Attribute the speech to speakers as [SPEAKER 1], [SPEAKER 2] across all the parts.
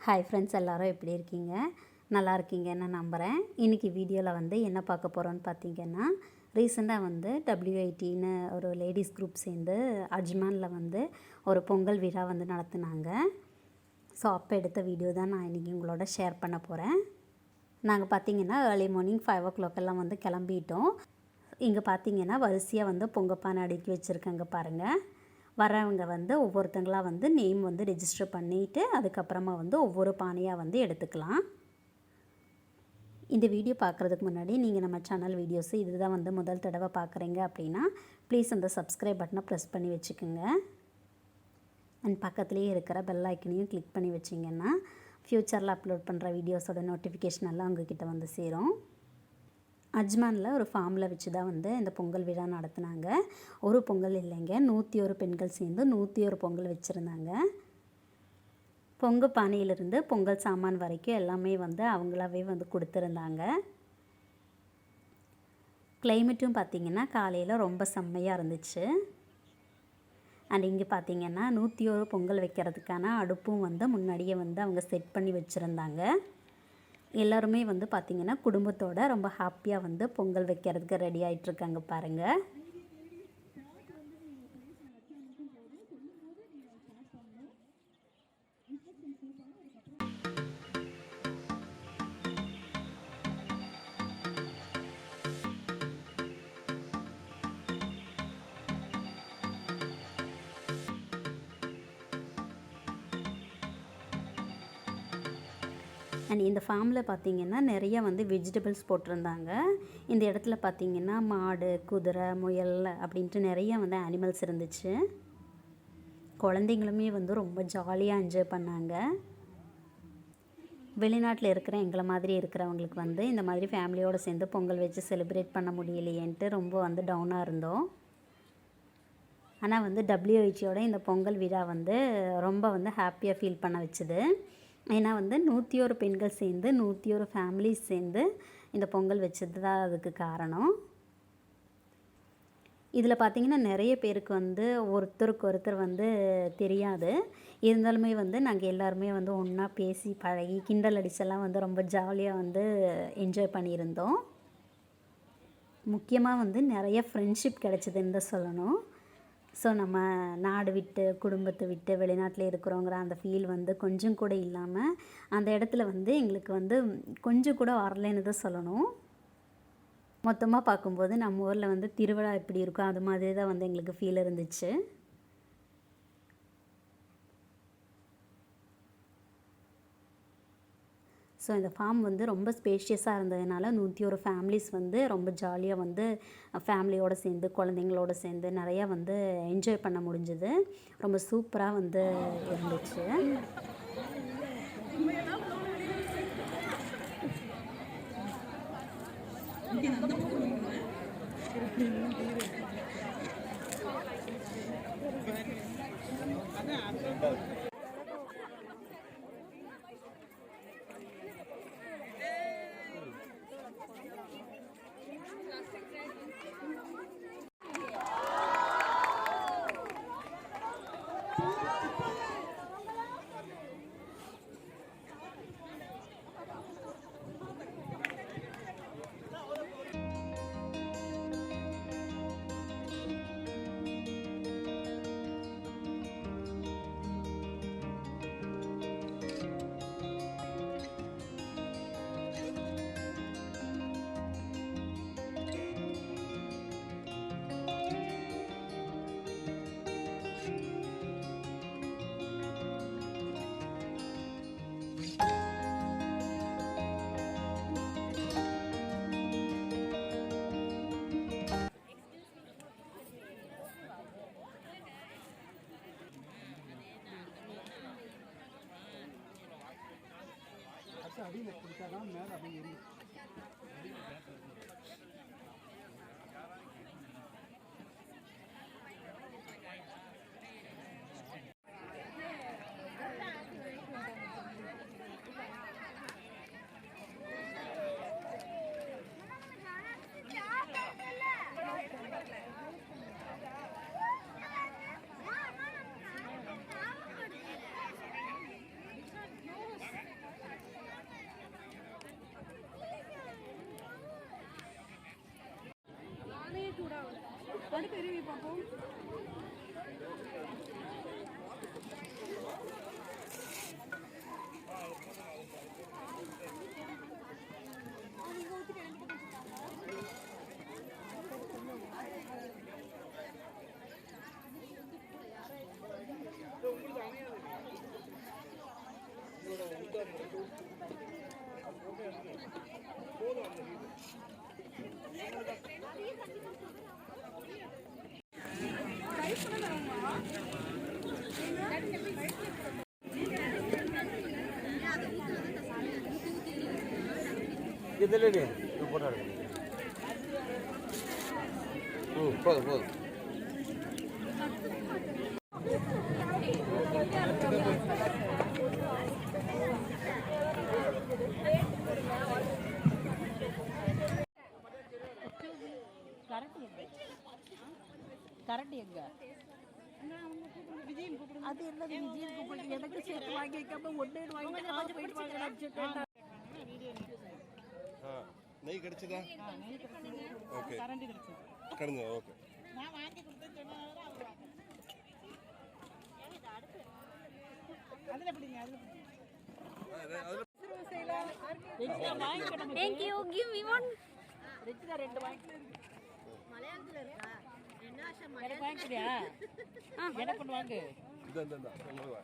[SPEAKER 1] Hi friends, எல்லோரும் எப்படி இருக்கீங்க? நல்லா இருக்கீங்கன்னு நம்புகிறேன். இன்றைக்கி வீடியோவில் வந்து என்ன பார்க்க போகிறோன்னு பார்த்தீங்கன்னா, ரீசெண்டாக வந்து WITன்னு ஒரு லேடிஸ் குரூப் சேர்ந்து அஜ்மானில் வந்து ஒரு பொங்கல் விழா வந்து நடத்துனாங்க. ஸோ அப்போ எடுத்த வீடியோ தான் நான் இன்றைக்கி உங்களோட ஷேர் பண்ண போகிறேன். நாங்கள் பார்த்தீங்கன்னா ஏர்லி மார்னிங் 5 o'clock எல்லாம் வந்து கிளம்பிட்டோம். இங்கே பார்த்தீங்கன்னா வரிசையாக வந்து பொங்கப்பானை அடுக்கி வச்சுருக்கேங்க பாருங்கள். வரவங்க வந்து ஒவ்வொருத்தங்களாக வந்து நேம் வந்து ரெஜிஸ்டர் பண்ணிவிட்டு அதுக்கப்புறமா வந்து ஒவ்வொரு பானையாக வந்து எடுத்துக்கலாம். இந்த வீடியோ பார்க்குறதுக்கு முன்னாடி நீங்கள் நம்ம சேனல் வீடியோஸு இதுதான் வந்து முதல் தடவை பார்க்குறீங்க அப்படின்னா ப்ளீஸ் அந்த சப்ஸ்கிரைப் பட்டனை ப்ரெஸ் பண்ணி வச்சுக்கோங்க. அண்ட் பக்கத்துலேயே இருக்கிற பெல் ஐக்கனையும் கிளிக் பண்ணி வச்சிங்கன்னா ஃப்யூச்சரில் அப்லோட் பண்ணுற வீடியோஸோட நோட்டிஃபிகேஷன் எல்லாம் உங்ககிட்ட வந்து சேரும். அஜ்மானில் ஒரு ஃபார்மில் வச்சு தான் வந்து இந்த பொங்கல் விழா நடத்துனாங்க. ஒரு பொங்கல் இல்லைங்க, 101 பெண்கள் சேர்ந்து 101 பொங்கல் வச்சுருந்தாங்க. பொங்கல் பானையிலிருந்து பொங்கல் சாமான் வரைக்கும் எல்லாமே வந்து அவங்களாவே வந்து கொடுத்துருந்தாங்க. கிளைமேட்டும் பார்த்திங்கன்னா காலையில் ரொம்ப செம்மையாக இருந்துச்சு. அண்ட் இங்கே பார்த்திங்கன்னா 101 பொங்கல் வைக்கிறதுக்கான அடுப்பும் வந்து முன்னாடியே வந்து அவங்க செட் பண்ணி வச்சுருந்தாங்க. எல்லாருமே வந்து பார்த்திங்கன்னா குடும்பத்தோடு ரொம்ப ஹாப்பியாக வந்து பொங்கல் வைக்கிறதுக்கு ரெடி ஆகிட்டுருக்காங்க பாருங்கள். அண்ட் இந்த ஃபார்மில் பார்த்திங்கன்னா நிறையா வந்து வெஜிடபிள்ஸ் போட்டிருந்தாங்க. இந்த இடத்துல பார்த்திங்கன்னா மாடு, குதிரை, முயல் அப்படின்ட்டு நிறையா வந்து அனிமல்ஸ் இருந்துச்சு. குழந்தைங்களுமே வந்து ரொம்ப ஜாலியாக என்ஜாய் பண்ணாங்க. வெளிநாட்டில் இருக்கிற எங்களை மாதிரி இருக்கிறவங்களுக்கு வந்து இந்த மாதிரி ஃபேமிலியோடு சேர்ந்து பொங்கல் வச்சு செலிப்ரேட் பண்ண முடியலையேன்ட்டு ரொம்ப வந்து டவுனாக இருந்தோம். ஆனால் வந்து WITயோட இந்த பொங்கல் விழா வந்து ரொம்ப வந்து ஹாப்பியாக ஃபீல் பண்ண வச்சுது. ஏன்னா வந்து 101 பெண்கள் சேர்ந்து 101 ஃபேமிலிஸ் சேர்ந்து இந்த பொங்கல் வச்சது தான் அதுக்கு காரணம். இதில் பார்த்திங்கன்னா நிறைய பேருக்கு வந்து ஒருத்தருக்கு ஒருத்தர் வந்து தெரியாது. இருந்தாலுமே வந்து நாங்கள் எல்லாருமே வந்து ஒன்றா பேசி பழகி கிண்டல் அடிச்செல்லாம் வந்து ரொம்ப ஜாலியாக வந்து என்ஜாய் பண்ணியிருந்தோம். முக்கியமாக வந்து நிறைய ஃப்ரெண்ட்ஷிப் கிடச்சிதுன்னு தான் சொல்லணும். ஸோ நம்ம நாடு விட்டு குடும்பத்தை விட்டு வெளிநாட்டில் இருக்கிறோங்கிற அந்த ஃபீல் வந்து கொஞ்சம் கூட இல்லாமல் அந்த இடத்துல வந்து எங்களுக்கு வந்து கொஞ்சம் கூட வரலைன்னு தான் சொல்லணும். மொத்தமாக பார்க்கும்போது நம்ம ஊரில் வந்து திருவிழா எப்படி இருக்கும் அது மாதிரி தான் வந்து எங்களுக்கு ஃபீல் இருந்துச்சு. ஸோ இந்த ஃபார்ம் வந்து ரொம்ப ஸ்பேஷியஸாக இருந்ததுனால 101 ஃபேமிலிஸ் வந்து ரொம்ப ஜாலியாக வந்து ஃபேமிலியோடு சேர்ந்து குழந்தைங்களோடு சேர்ந்து நிறையா வந்து என்ஜாய் பண்ண முடிஞ்சுது. ரொம்ப சூப்பராக வந்து இருந்துச்சு. அடியில் கொடுத்தா தான் மேலே அப்படியே எரியும்.
[SPEAKER 2] இதிலே போட்டோ போதும் போதும்.
[SPEAKER 3] கரண்ட் எங்க அது என்னது விஜயன் கூப்பிட்டு எனக்கு சேர்த்து வாங்கி வைக்காம ஒன்னே வாங்கி போயிட்டு வாங்க.
[SPEAKER 4] நெய் கிடைச்சதா? ஓகே
[SPEAKER 3] கரண்ட் கிடைச்சது
[SPEAKER 4] கடங்க. ஓகே
[SPEAKER 3] நான் வாங்கி கொடுத்தேன்னு சொன்னதால அதுல எப்படிங்க அதுல
[SPEAKER 1] Thank you. Give me one.
[SPEAKER 3] ரெண்டுல ரெண்டு வாங்கி மலையாளத்துல இருக்கா என்ன ஆஷா மலையாளம் வாங்கிட்டியா? என்ன பண்ணு வாங்கு.
[SPEAKER 4] இந்த உங்களுக்கு வா.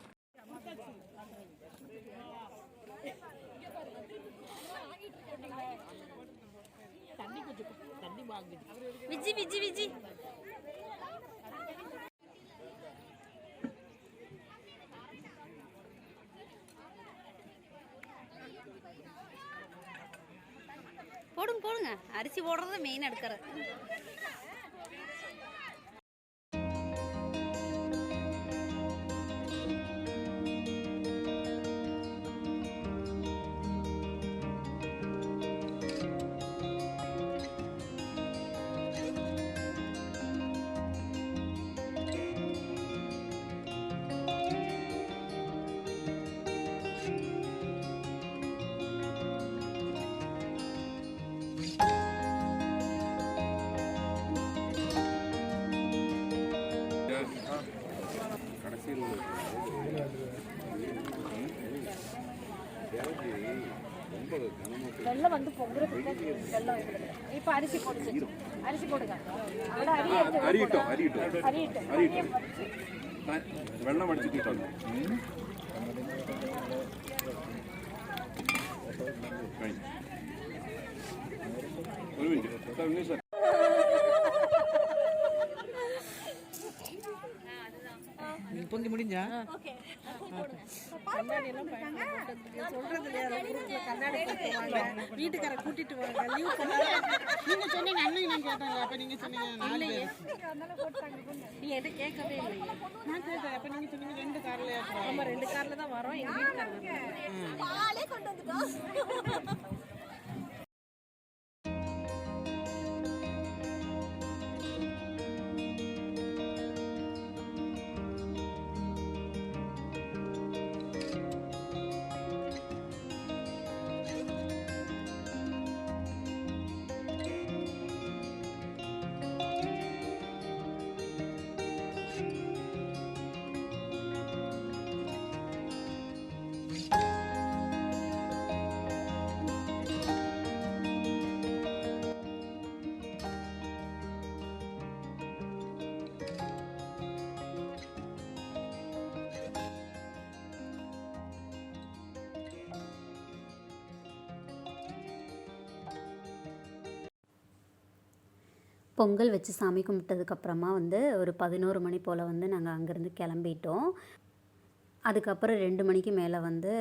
[SPEAKER 3] தண்ணி கொஞ்சம் தண்ணி வாங்கு.
[SPEAKER 1] விஜி விஜி விஜி. போடுங்க போடுங்க, அரிசி போடுறது மெயின் எடுக்கிறது.
[SPEAKER 3] வெள்ளம் வந்து பொங்குறதுக்கு வெள்ளம் வைக்கிறது. இப்போ அரிசி போடுச்சு, அரிசி போடுங்க. அதோட அரியட்டும்
[SPEAKER 4] வெள்ளம் அடிச்சுட்டு ஒரு மினிட் சார்.
[SPEAKER 3] பொங்கி முடிஞ்சா வீட்டுக்கார கூட்டிட்டு வாங்க. லீவ் நீங்க சொன்னீங்க அண்ணன் நான் கேட்டாங்க. அப்ப நீங்க சொன்னீங்க நீ என்கிட்ட கேட்கவே இல்லையே. நான் கேட்டேன். அப்ப நீங்க சொன்னீங்க 2 கார்ல. ஆமா 2 கார்ல தான் வரோம். எங்க வீட்டுக்காரங்க ஆளே கொண்டு வந்துட்டோம். பொங்கல் வச்சு சாமி கும்பிட்டதுக்கப்புறமா வந்து ஒரு 11 மணி போல் வந்து நாங்கள் அங்கேருந்து கிளம்பிட்டோம். அதுக்கப்புறம் 2 மணிக்கு மேலே வந்து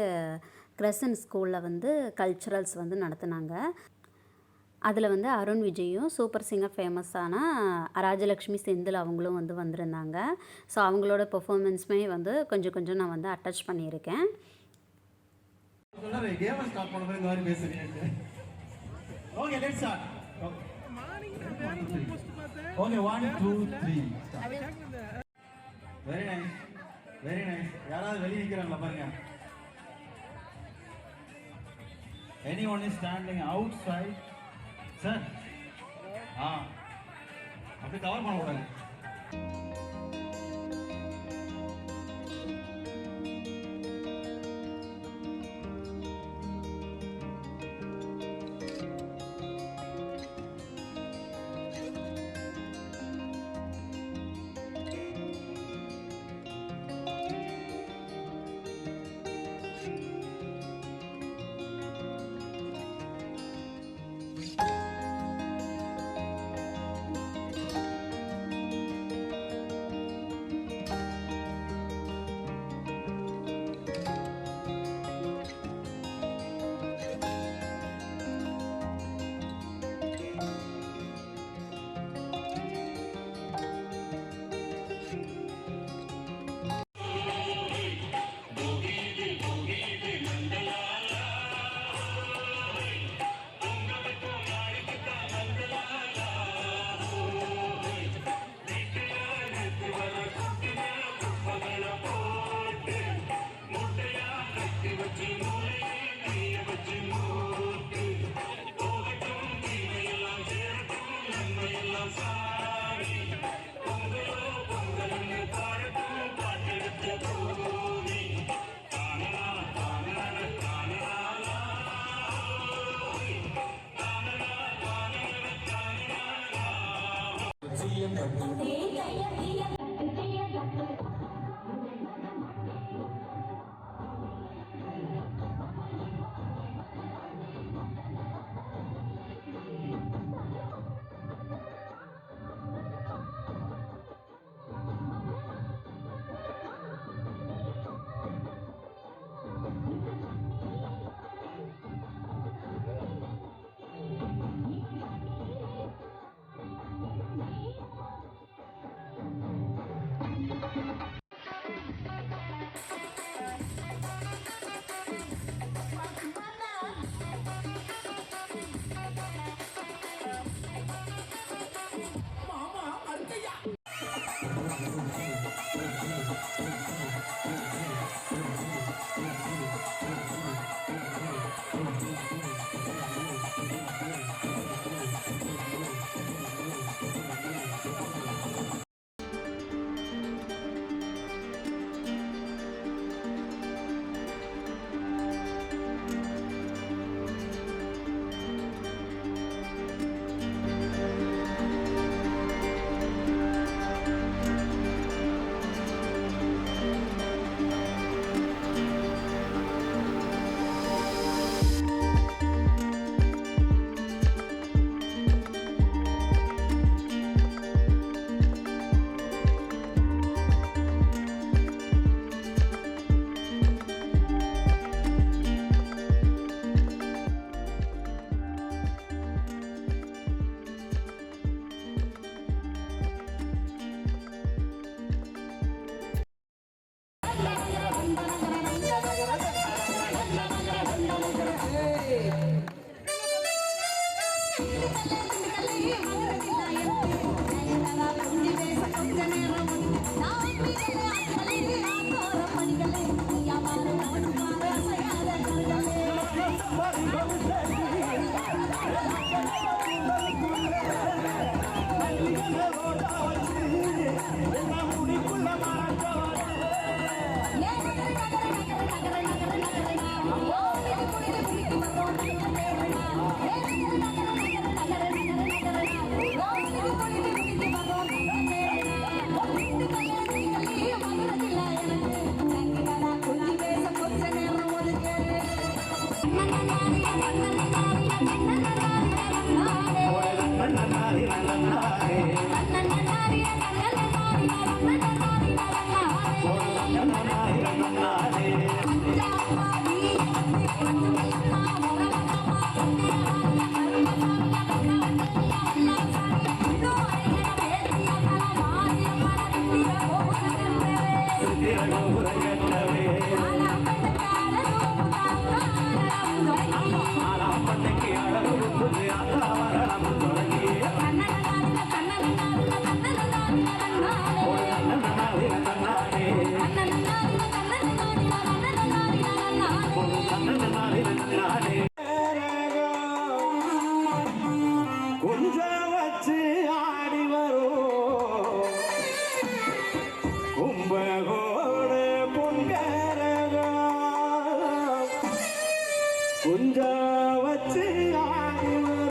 [SPEAKER 3] கிரசன்ட் ஸ்கூலில் வந்து கல்ச்சுரல்ஸ் வந்து நடத்துனாங்க. அதில் வந்து அருண் விஜயும் சூப்பர் சிங்கர் ஃபேமஸான ராஜலக்ஷ்மி செந்தில் அவங்களும் வந்து வந்திருந்தாங்க. ஸோ அவங்களோட பெர்ஃபார்மன்ஸுமே வந்து கொஞ்சம் நான் வந்து அட்டாச் பண்ணியிருக்கேன்.
[SPEAKER 5] Okay, 1, 2, 3. Very nice, very nice. யாராவது வெளியே நிற்கிறாங்களா பாருங்க. Anyone is standing outside? Sir. அப்படி கவர் பண்ணக்கூடாது.
[SPEAKER 6] கொஞ்சம் வச்சு ஆடி வரும்
[SPEAKER 5] கொஞ்சா வச்சு ஆடி வரும்.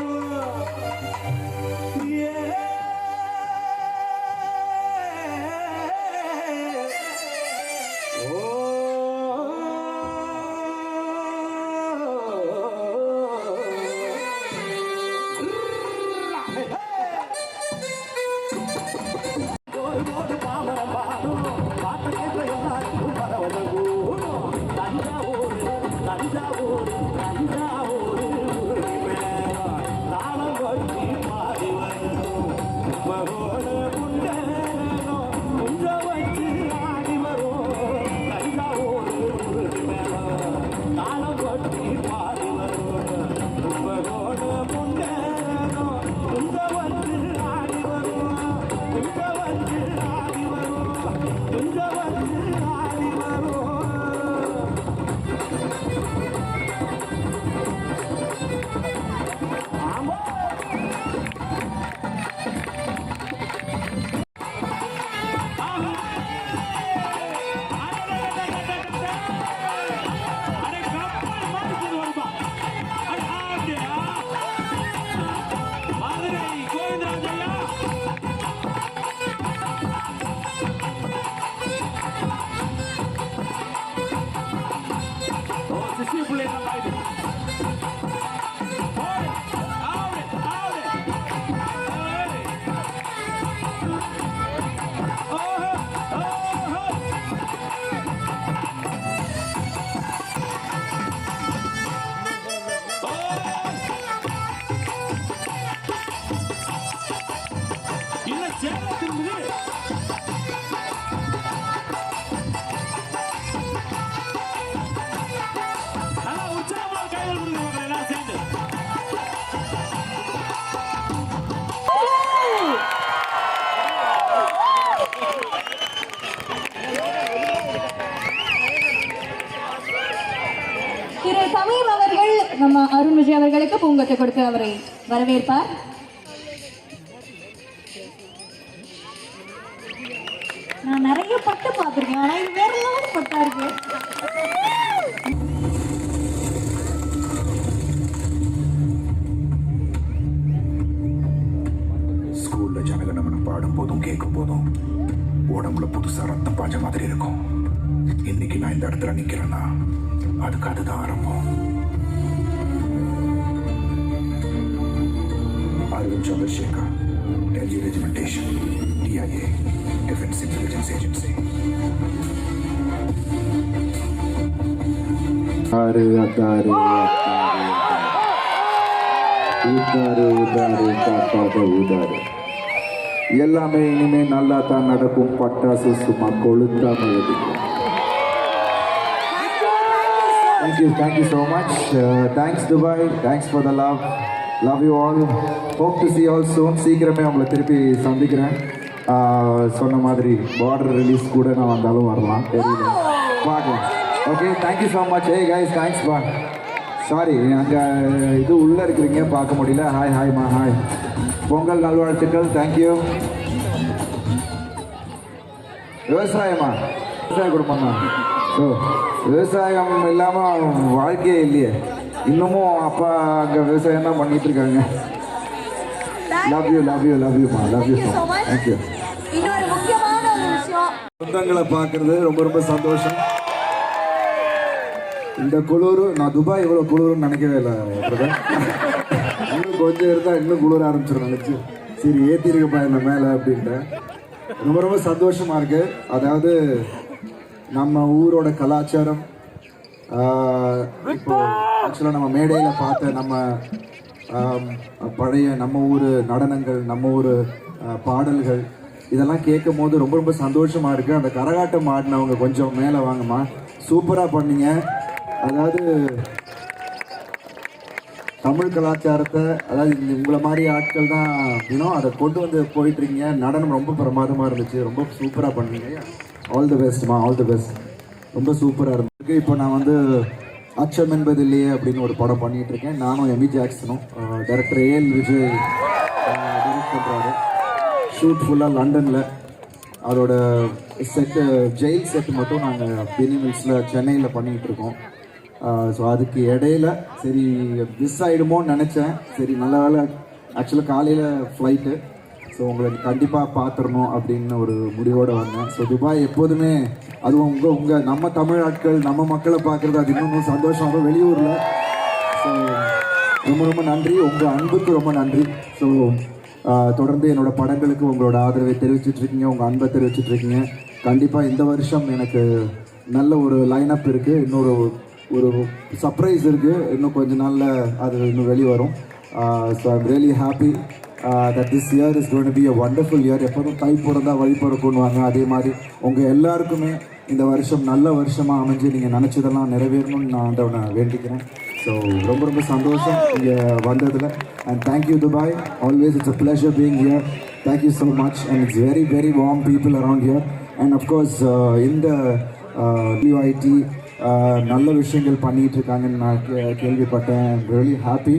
[SPEAKER 6] திரு சமீர் அவர்கள் நம்ம அருண் விஜய் அவர்களுக்கு பூங்கொத்து கொடுத்து அவரை வரவேற்பார். நான் நிறைய பட்டு பார்த்திருக்கேன், ஆனா இது வேற லெவல் பட்டா இருக்கு.
[SPEAKER 7] ஸ்கூல்ல ஜனகணமன பாடும் போதும் கேட்கும் போதும் உடம்புல புதுசா ரத்தம் பாஞ்ச மாதிரி இருக்கும். இன்னைக்கு நான் இந்த இடத்துல நிக்கிறேன்னா அதுக்கு அதுதான் ஆரம்பம். Aravind Chandrasekhar, Delhi Regimentation, DIA, Defense Intelligence Agency.
[SPEAKER 8] உதாரு காட்டாத உதாரு. எல்லாமே இனிமே நல்லா தான் நடக்கும். பட்டாசு சும்மா கொளுத்தாம வெடிக்கும். Thank you so much. Thanks Dubai. Thanks for the love. Love you all. Hope to see you all soon. சீக்கிரமே உங்களை திருப்பி சந்திக்கிறேன். சொன்ன மாதிரி பார்டர் ரிலீஸ் கூட நான் வந்தாலும் வரலாம், தெரியல, பார்க்கலாம். Okay, thank you so much. ஏய் கைஸ், தேங்க்ஸ் பா. சாரி, அங்கே இது உள்ளே இருக்கிறீங்க, பார்க்க முடியல. ஹாய்மா, ஹாய். பொங்கல் நல்வாழ்த்துக்கள். தேங்க்யூ. விவசாயமா? விவசாய குடும்பம் தான். விவசாயம் இல்லாமல் வாழ்க்கையே இல்லையே. இன்னமும் அப்பா அங்கே விவசாயம் தான் பண்ணிட்டு இருக்காங்க. லவ் யூமா, love you so much. Thank you.
[SPEAKER 6] இன்னொரு முக்கியமான ஒரு விஷயம்,
[SPEAKER 8] சொந்தங்களை பார்க்கறது ரொம்ப ரொம்ப சந்தோஷம். இந்த குளிர், நான் துபாய் இவ்வளோ குளிர்னு நினைக்கவே இல்லை. இன்னும் கொஞ்சம் இருந்தால் இன்னும் குளிர ஆரம்பிச்சிடும் நினச்சி, சரி ஏற்றிருக்கப்பா என்ன மேலே அப்படின்ட்டு ரொம்ப ரொம்ப சந்தோஷமாக இருக்குது. அதாவது நம்ம ஊரோட கலாச்சாரம், இப்போ ஆக்சுவலாக நம்ம மேடையில் பார்த்த நம்ம பழைய நம்ம ஊர் நடனங்கள், நம்ம ஊர் பாடல்கள், இதெல்லாம் கேட்கும் போது ரொம்ப ரொம்ப சந்தோஷமாக இருக்குது. அந்த கரகாட்டம் ஆடினவங்க கொஞ்சம் மேலே வாங்கம்மா, சூப்பராக பண்ணீங்க. அதாவது தமிழ் கலாச்சாரத்தை, அதாவது உங்களை மாதிரி ஆட்கள் தான் இன்னும் அதை கொண்டு வந்து போயிட்டுருக்கீங்க. நடனம் ரொம்ப பிரமாதமாக இருந்துச்சு, ரொம்ப சூப்பராக பண்ணீங்க. ஆல் தி பெஸ்ட்மா, ஆல் தி பெஸ்ட். ரொம்ப சூப்பராக இருந்திருக்கு. இப்போ நான் வந்து அச்சம் என்பது இல்லையே அப்படின்னு ஒரு படம் பண்ணிகிட்ருக்கேன். நானும் எமி ஜாக்சனும், டைரக்டர் ஏஎல் விஜய் டைரக்ட் பண்ணுறாரு. ஷூட் ஃபுல்லாக லண்டனில். அதோட செட்டு, ஜெயில் செட்டு மட்டும் நாங்கள் பினி மில்ஸில் சென்னையில் பண்ணிகிட்ருக்கோம். ஸோ அதுக்கு இடையில சரி மிஸ் ஆகிடுமோன்னு நினச்சேன். சரி நல்ல வேலை, ஆக்சுவலாக காலையில் ஃப்ளைட்டு. ஸோ உங்களுக்கு கண்டிப்பாக பார்த்துடணும் அப்படின்னு ஒரு முடிவோடு வந்தேன். ஸோ துபாய் எப்போதுமே அதுவும் உங்கள் நம்ம தமிழ் ஆட்கள் நம்ம மக்களை பார்க்குறது அது இன்னும் சந்தோஷம். அதுவும் வெளியூரில். ஸோ ரொம்ப ரொம்ப நன்றி, உங்கள் அன்புக்கு ரொம்ப நன்றி. ஸோ தொடர்ந்து என்னோடய படங்களுக்கு உங்களோட ஆதரவை தெரிவிச்சிட்ருக்கீங்க, உங்கள் அன்பை தெரிவிச்சிட்ருக்கீங்க. கண்டிப்பாக இந்த வருஷம் எனக்கு நல்ல ஒரு லைனப் இருக்குது. இன்னொரு ஒரு சர்ப்ரைஸ் இருக்குது, இன்னும் கொஞ்ச நாளில் அது இன்னும் வெளியே வரும். So I'm really happy that this year is going to be a wonderful year. எப்போதும் கை பிறந்தா வழி பிறக்குன்னுவாங்க, அதே மாதிரி உங்கள் எல்லாருக்குமே இந்த வருஷம் நல்ல வருஷமாக அமைஞ்சு நீங்கள் நினச்சதெல்லாம் நிறைவேறணும்னு நான் ஆண்டவனை வேண்டிக்கிறேன். ஸோ ரொம்ப ரொம்ப சந்தோஷம் இங்கே வந்ததில். And thank you Dubai, always it's a pleasure being here. Thank you so much and it's very very warm people around here. And of course இந்த WIT நல்ல விஷயங்கள் பண்ணிகிட்டு இருக்காங்கன்னு நான் கேள்விப்பட்டேன். Really happy.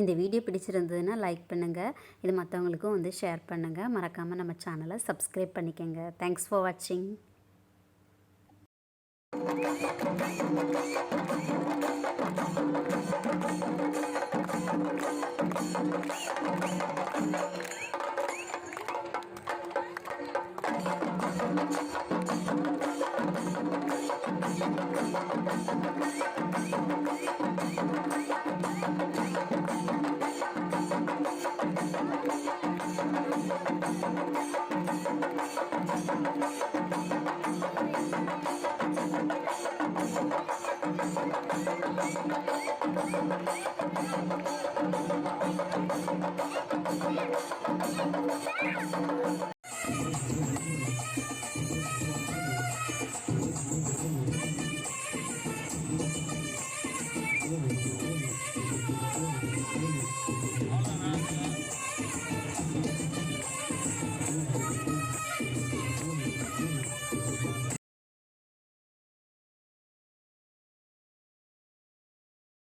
[SPEAKER 3] இந்த வீடியோ பிடிச்சிருந்ததுன்னா லைக் பண்ணுங்கள், இது மற்றவங்களுக்கும் வந்து ஷேர் பண்ணுங்கள். மறக்காமல் நம்ம சேனலை சப்ஸ்கிரைப் பண்ணிக்கோங்க. தேங்க்ஸ் ஃபார் வாட்சிங்.